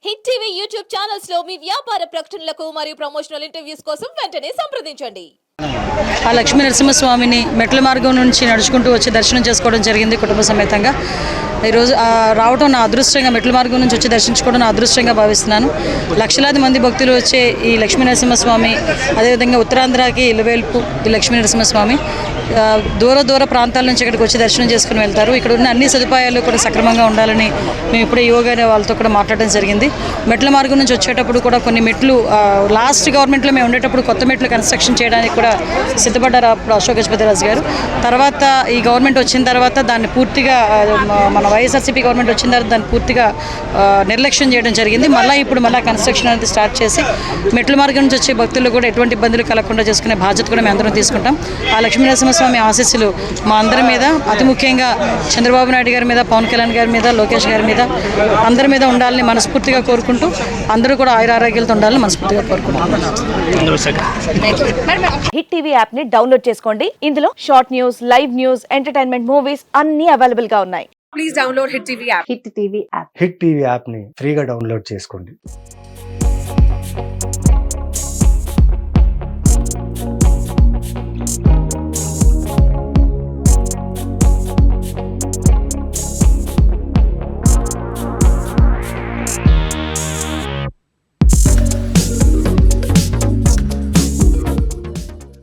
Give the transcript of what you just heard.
Hit TV YouTube channels లో మీ వ్యాపార ప్రకటనలకు మరియు ప్రమోషనల్ ఇంటర్వ్యూస్ కోసం వెంటనే సంప్రదించండి. ఆ లక్ష్మీ నరసింహస్వామిని మెట్ల మార్గం నుంచి నడుచుకుంటూ వచ్చి దర్శనం చేసుకోవడం జరిగింది కుటుంబ సమేతంగా. ఈరోజు రావడం నా అదృష్టంగా, మెట్ల మార్గం నుంచి వచ్చి దర్శించుకోవడం నా అదృష్టంగా భావిస్తున్నాను. లక్షలాది మంది భక్తులు వచ్చే ఈ లక్ష్మీ నరసింహస్వామి, అదేవిధంగా ఉత్తరాంధ్రకి ఇలవేల్పు ఈ లక్ష్మీ నరసింహస్వామి దూర ప్రాంతాల నుంచి ఇక్కడికి వచ్చి దర్శనం చేసుకుని వెళ్తారు. ఇక్కడ ఉన్న అన్ని సదుపాయాలు కూడా సక్రమంగా ఉండాలని మేము ఇప్పుడే యోగా వాళ్ళతో కూడా మాట్లాడడం జరిగింది. మెట్ల మార్గం నుంచి వచ్చేటప్పుడు కూడా కొన్ని మెట్లు లాస్ట్ గవర్నమెంట్లో మేము ఉండేటప్పుడు కొత్త మెట్లు కన్స్ట్రక్షన్ చేయడానికి కూడా సిద్ధపడ్డారు అప్పుడు అశోక్ గజపతిరాజు గారు. తర్వాత ఈ గవర్నమెంట్ వచ్చిన తర్వాత దాన్ని పూర్తిగా మన వైఎస్ఆర్సీపీ గవర్నమెంట్ వచ్చిన తర్వాత దాన్ని పూర్తిగా నిర్లక్ష్యం చేయడం జరిగింది. ఇప్పుడు కన్స్ట్రక్షన్ అనేది స్టార్ట్ చేసి మెట్ల మార్గం నుంచి వచ్చే భక్తులు కూడా ఎటువంటి ఇబ్బందులు కలగకుండా చేసుకునే బాధ్యత కూడా మేము అందరం తీసుకుంటాం. ఆ లక్ష్మీనరసింహస్వామి ఆశీస్సులు మా అందరి మీద, అతి ముఖ్యంగా చంద్రబాబు నాయుడు గారి మీద, పవన్ కళ్యాణ్ గారి మీద, లోకేష్ గారి మీద, అందరి మీద ఉండాలని మనస్ఫూర్తిగా కోరుకుంటూ అందరూ కూడా ఆయురారోగ్యాలతో ఉండాలని మనస్ఫూర్తిగా కోరుకుంటున్నాం. హిట్ టీవీ యాప్ ని డౌన్లోడ్ చేసుకోండి. ఇందులో short news, live news, entertainment movies అన్ని అవైలబుల్ గా ఉన్నాయి. Please download Hit TV app. Hit TV app. Hit TV యాప్ని ఫ్రీగా డౌన్లోడ్ చేసుకోండి.